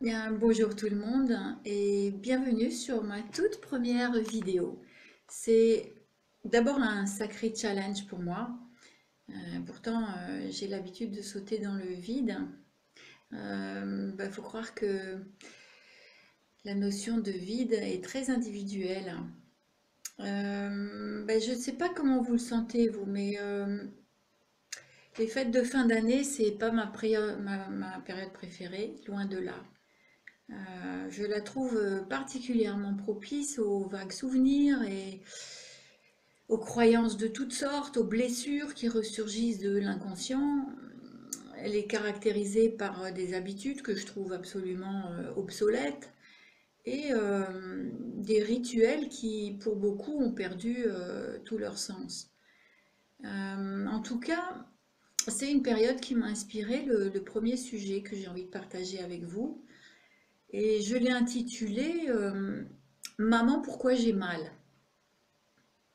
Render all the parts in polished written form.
Bien, bonjour tout le monde et bienvenue sur ma toute première vidéo. C'est d'abord un sacré challenge pour moi. Pourtant, j'ai l'habitude de sauter dans le vide. Faut croire que la notion de vide est très individuelle. Je ne sais pas comment vous le sentez, vous, mais les fêtes de fin d'année, c'est pas ma période préférée, loin de là. Je la trouve particulièrement propice aux vagues souvenirs et aux croyances de toutes sortes, aux blessures qui ressurgissent de l'inconscient. Elle est caractérisée par des habitudes que je trouve absolument obsolètes et des rituels qui, pour beaucoup, ont perdu tout leur sens. En tout cas, c'est une période qui m'a inspiré le premier sujet que j'ai envie de partager avec vous. Et je l'ai intitulé Maman, pourquoi j'ai mal?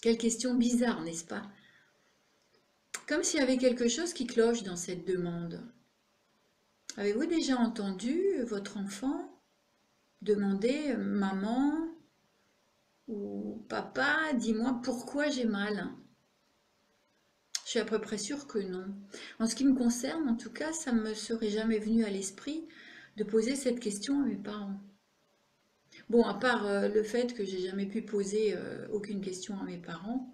Quelle question bizarre, n'est-ce pas? Comme s'il y avait quelque chose qui cloche dans cette demande. Avez-vous déjà entendu votre enfant demander Maman ou Papa, dis-moi pourquoi j'ai mal? Je suis à peu près sûre que non. En ce qui me concerne, en tout cas, ça ne me serait jamais venu à l'esprit de poser cette question à mes parents. Bon, à part le fait que j'ai jamais pu poser aucune question à mes parents,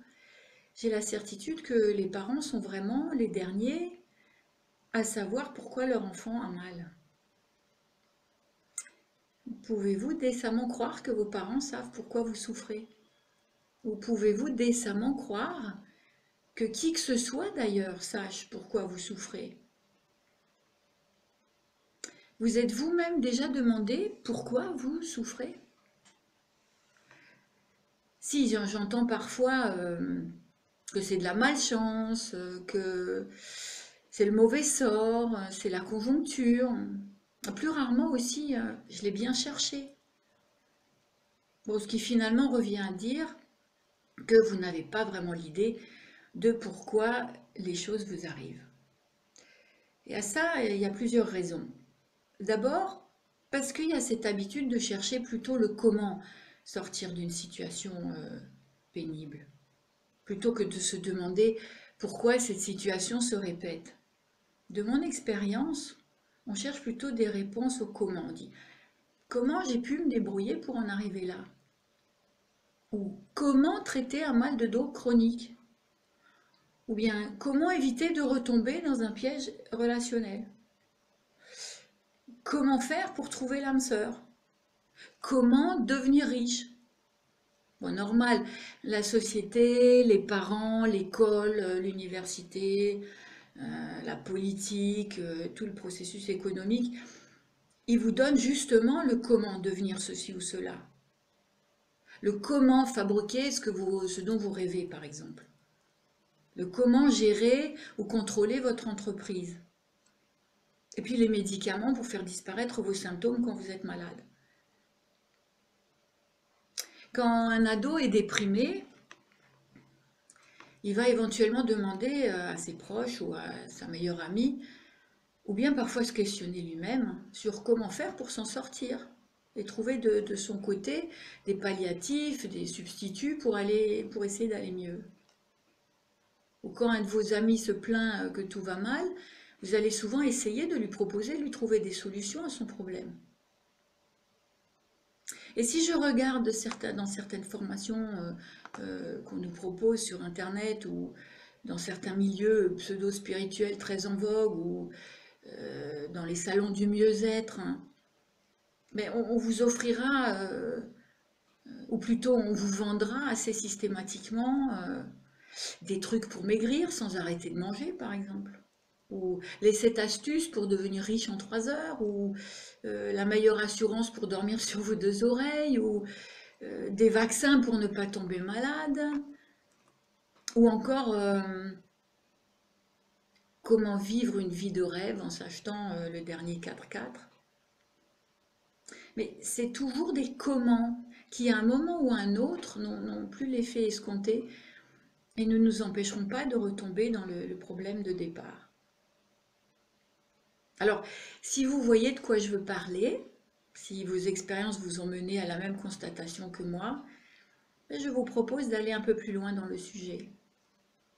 j'ai la certitude que les parents sont vraiment les derniers à savoir pourquoi leur enfant a mal. Pouvez-vous décemment croire que vos parents savent pourquoi vous souffrez? Ou pouvez-vous décemment croire que qui que ce soit d'ailleurs sache pourquoi vous souffrez? Vous êtes vous-même déjà demandé pourquoi vous souffrez? Si j'entends parfois que c'est de la malchance, que c'est le mauvais sort, c'est la conjoncture. Plus rarement aussi, je l'ai bien cherché. Bon, ce qui finalement revient à dire que vous n'avez pas vraiment l'idée de pourquoi les choses vous arrivent. Et à ça, il y a plusieurs raisons. D'abord, parce qu'il y a cette habitude de chercher plutôt le comment sortir d'une situation pénible, plutôt que de se demander pourquoi cette situation se répète. De mon expérience, on cherche plutôt des réponses au comment. On dit comment j'ai pu me débrouiller pour en arriver là? Ou comment traiter un mal de dos chronique? Ou bien comment éviter de retomber dans un piège relationnel? Comment faire pour trouver l'âme sœur? Comment devenir riche? Bon, normal, la société, les parents, l'école, l'université, la politique, tout le processus économique, ils vous donnent justement le comment devenir ceci ou cela. Le comment fabriquer ce dont vous rêvez, par exemple. Le comment gérer ou contrôler votre entreprise. Et puis les médicaments pour faire disparaître vos symptômes quand vous êtes malade. Quand un ado est déprimé, il va éventuellement demander à ses proches ou à sa meilleure amie, ou bien parfois se questionner lui-même sur comment faire pour s'en sortir et trouver de son côté des palliatifs, des substituts pour essayer d'aller mieux. Ou quand un de vos amis se plaint que tout va mal, vous allez souvent essayer de lui proposer de lui trouver des solutions à son problème. Et si je regarde dans certaines formations qu'on nous propose sur Internet ou dans certains milieux pseudo-spirituels très en vogue ou dans les salons du mieux-être, hein, mais on vous offrira, ou plutôt on vous vendra assez systématiquement des trucs pour maigrir sans arrêter de manger, par exemple. Ou les 7 astuces pour devenir riche en 3 heures, ou la meilleure assurance pour dormir sur vos deux oreilles, ou des vaccins pour ne pas tomber malade, ou encore comment vivre une vie de rêve en s'achetant le dernier 4x4. Mais c'est toujours des comment qui, à un moment ou à un autre, n'ont plus l'effet escompté et ne nous empêcheront pas de retomber dans le problème de départ. Alors, si vous voyez de quoi je veux parler, Si vos expériences vous ont mené à la même constatation que moi, je vous propose d'aller un peu plus loin dans le sujet.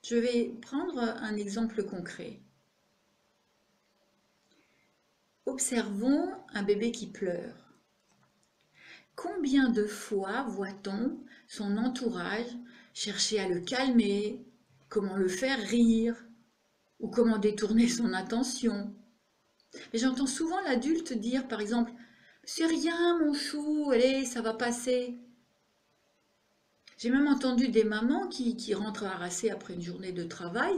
Je vais prendre un exemple concret. Observons un bébé qui pleure. Combien de fois voit-on son entourage chercher à le calmer, comment le faire rire, ou comment détourner son attention? Et j'entends souvent l'adulte dire, par exemple, c'est rien mon chou, allez, ça va passer. J'ai même entendu des mamans qui rentrent harassées après une journée de travail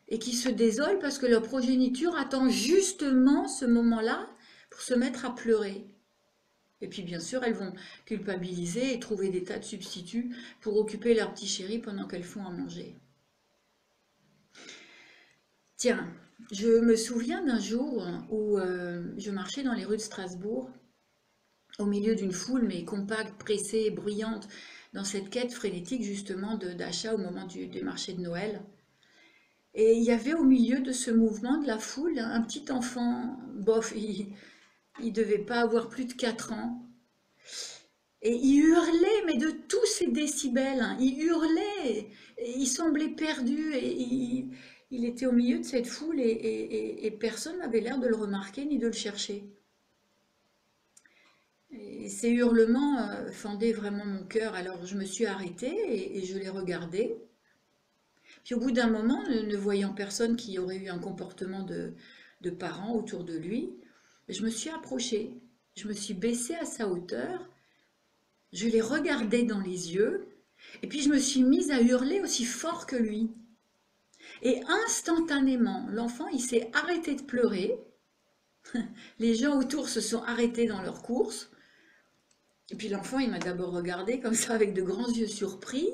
et qui se désolent parce que leur progéniture attend justement ce moment-là pour se mettre à pleurer. Et puis bien sûr, elles vont culpabiliser et trouver des tas de substituts pour occuper leur petit chéri pendant qu'elles font à manger. Tiens, je me souviens d'un jour où je marchais dans les rues de Strasbourg, au milieu d'une foule, mais compacte, pressée, bruyante, dans cette quête frénétique justement d'achat au moment du marché de Noël. Et il y avait au milieu de ce mouvement de la foule un petit enfant, bof, il devait pas avoir plus de 4 ans. Et il hurlait, mais de tous ses décibels, hein. Il hurlait, et il semblait perdu, et il était au milieu de cette foule, et personne n'avait l'air de le remarquer ni de le chercher. Et ces hurlements fendaient vraiment mon cœur, alors je me suis arrêtée et je l'ai regardé. Puis au bout d'un moment, ne voyant personne qui aurait eu un comportement de parent autour de lui, je me suis approchée, je me suis baissée à sa hauteur, je l'ai regardé dans les yeux, et puis je me suis mise à hurler aussi fort que lui. Et instantanément, l'enfant, il s'est arrêté de pleurer, les gens autour se sont arrêtés dans leur course, et puis l'enfant, il m'a d'abord regardé comme ça avec de grands yeux surpris,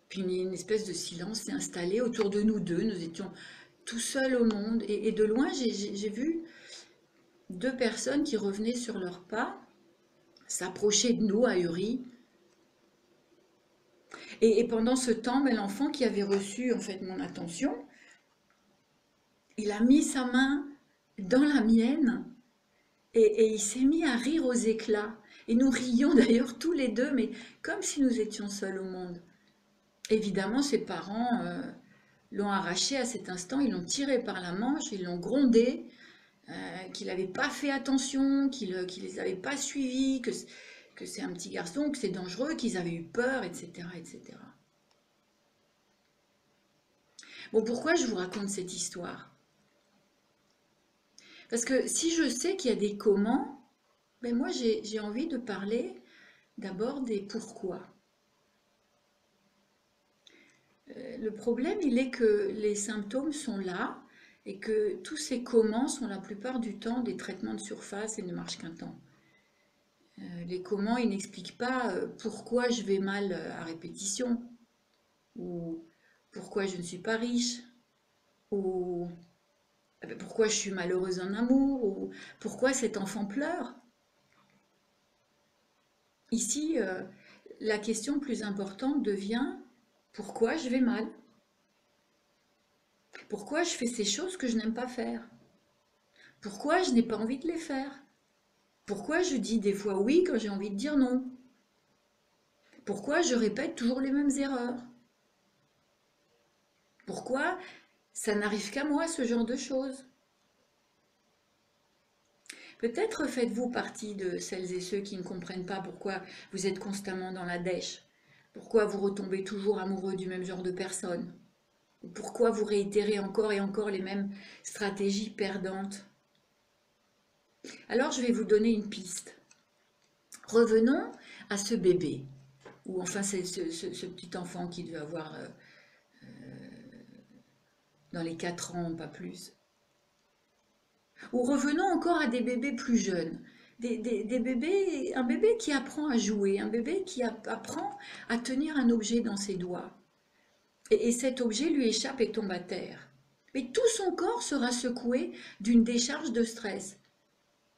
puis une espèce de silence s'est installé autour de nous deux, nous étions tout seuls au monde, et de loin, j'ai vu deux personnes qui revenaient sur leurs pas, s'approcher de nous ahuris. Et pendant ce temps, l'enfant qui avait reçu en fait mon attention, il a mis sa main dans la mienne et il s'est mis à rire aux éclats. Et nous rions d'ailleurs tous les deux, mais comme si nous étions seuls au monde. Évidemment, ses parents l'ont arraché à cet instant, ils l'ont tiré par la manche, ils l'ont grondé, qu'il n'avait pas fait attention, qu'il ne les avait pas suivis, que c'est un petit garçon, que c'est dangereux, qu'ils avaient eu peur, etc., etc. Bon, pourquoi je vous raconte cette histoire? Parce que si je sais qu'il y a des comment, moi j'ai envie de parler d'abord des pourquoi. Le problème, il est que les symptômes sont là et que tous ces comment sont la plupart du temps des traitements de surface et ne marchent qu'un temps. Les comment, ils n'expliquent pas pourquoi je vais mal à répétition, ou pourquoi je ne suis pas riche, ou pourquoi je suis malheureuse en amour, ou pourquoi cet enfant pleure. Ici, la question plus importante devient pourquoi je vais mal? Pourquoi je fais ces choses que je n'aime pas faire? Pourquoi je n'ai pas envie de les faire? Pourquoi je dis des fois oui quand j'ai envie de dire non? Pourquoi je répète toujours les mêmes erreurs? Pourquoi ça n'arrive qu'à moi ce genre de choses? Peut-être faites-vous partie de celles et ceux qui ne comprennent pas pourquoi vous êtes constamment dans la dèche, pourquoi vous retombez toujours amoureux du même genre de personne, ou pourquoi vous réitérez encore et encore les mêmes stratégies perdantes. Alors je vais vous donner une piste. Revenons à ce bébé, ou enfin c'est ce petit enfant qui devait avoir dans les 4 ans, pas plus. Ou revenons encore à des bébés plus jeunes, des bébés, un bébé qui apprend à jouer, un bébé qui apprend à tenir un objet dans ses doigts. Et cet objet lui échappe et tombe à terre. Mais tout son corps sera secoué d'une décharge de stress.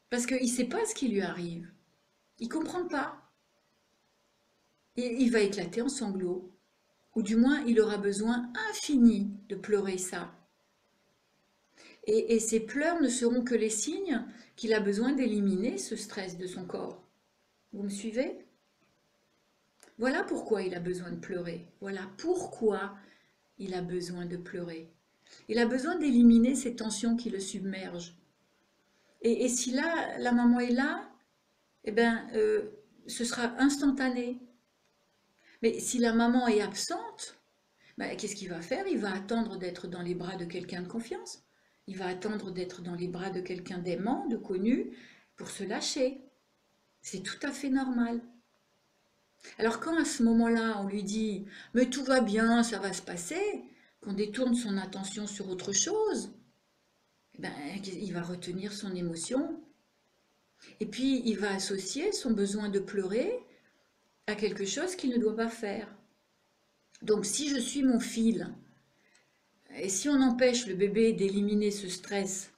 Parce qu'il ne sait pas ce qui lui arrive. Il ne comprend pas. Et il va éclater en sanglots. Ou du moins, il aura besoin infini de pleurer ça. Et ces pleurs ne seront que les signes qu'il a besoin d'éliminer ce stress de son corps. Vous me suivez? Voilà pourquoi il a besoin de pleurer. Voilà pourquoi il a besoin de pleurer. Il a besoin d'éliminer ces tensions qui le submergent. Et si là, la maman est là, eh ben, ce sera instantané. Mais si la maman est absente, ben, qu'est-ce qu'il va faire? Il va attendre d'être dans les bras de quelqu'un de confiance. Il va attendre d'être dans les bras de quelqu'un d'aimant, de connu, pour se lâcher. C'est tout à fait normal. Alors quand à ce moment-là, on lui dit « mais tout va bien, ça va se passer », qu'on détourne son attention sur autre chose, eh ben, il va retenir son émotion. Et puis, il va associer son besoin de pleurer à quelque chose qu'il ne doit pas faire. Donc, si je suis mon fil, et si on empêche le bébé d'éliminer ce stress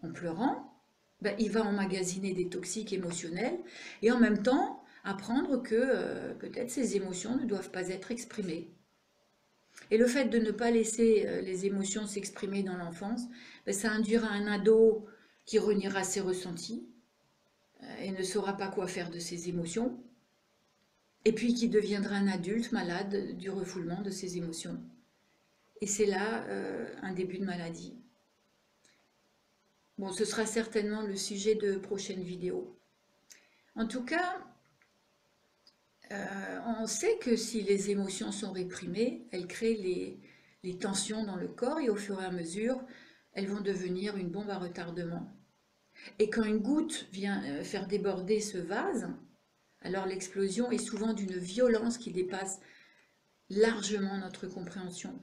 en pleurant, ben, il va emmagasiner des toxiques émotionnels et en même temps apprendre que peut-être ces émotions ne doivent pas être exprimées. Et le fait de ne pas laisser les émotions s'exprimer dans l'enfance, ben, ça induira un ado qui reniera ses ressentis et ne saura pas quoi faire de ses émotions, et puis qui deviendra un adulte malade du refoulement de ses émotions. Et c'est là un début de maladie. Bon, ce sera certainement le sujet de prochaines vidéos. En tout cas, on sait que si les émotions sont réprimées, elles créent les tensions dans le corps et au fur et à mesure, elles vont devenir une bombe à retardement. Et quand une goutte vient faire déborder ce vase, alors l'explosion est souvent d'une violence qui dépasse largement notre compréhension.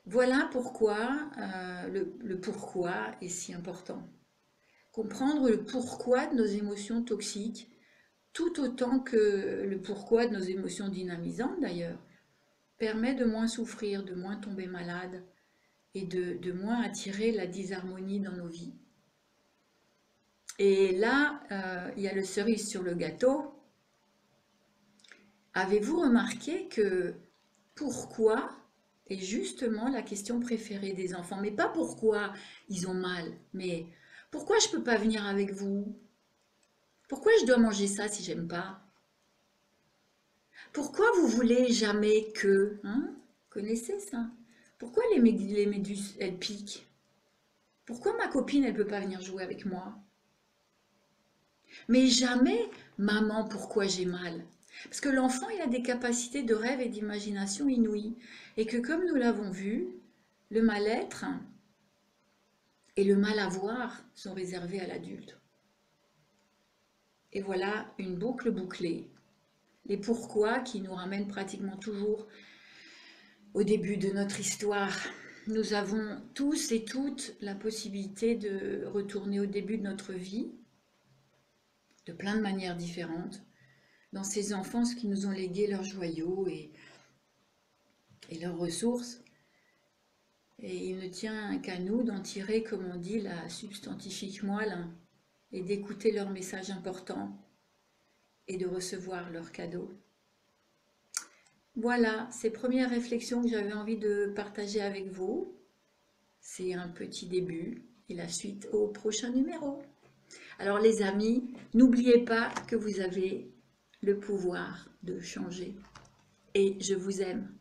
Voilà pourquoi le pourquoi est si important. Comprendre le pourquoi de nos émotions toxiques, tout autant que le pourquoi de nos émotions dynamisantes d'ailleurs, permet de moins souffrir, de moins tomber malade et de moins attirer la disharmonie dans nos vies. Et là, il y a le cerise sur le gâteau. Avez-vous remarqué que pourquoi est justement la question préférée des enfants? Mais pas pourquoi ils ont mal, mais pourquoi je ne peux pas venir avec vous? Pourquoi je dois manger ça si j'aime pas? Pourquoi vous voulez jamais que? Hein? Connaissez ça? Pourquoi les méduses, elles piquent? Pourquoi ma copine, elle ne peut pas venir jouer avec moi? Mais jamais, maman, pourquoi j'ai mal? Parce que l'enfant, il a des capacités de rêve et d'imagination inouïes. Et que comme nous l'avons vu, le mal-être et le mal-avoir sont réservés à l'adulte. Et voilà une boucle bouclée. Les pourquoi qui nous ramènent pratiquement toujours au début de notre histoire. Nous avons tous et toutes la possibilité de retourner au début de notre vie, de plein de manières différentes, dans ces enfances qui nous ont légué leurs joyaux et leurs ressources. Et il ne tient qu'à nous d'en tirer, comme on dit, la substantifique moelle et d'écouter leurs messages importants et de recevoir leurs cadeaux. Voilà, ces premières réflexions que j'avais envie de partager avec vous. C'est un petit début et la suite au prochain numéro. Alors les amis, n'oubliez pas que vous avez le pouvoir de changer. Et je vous aime.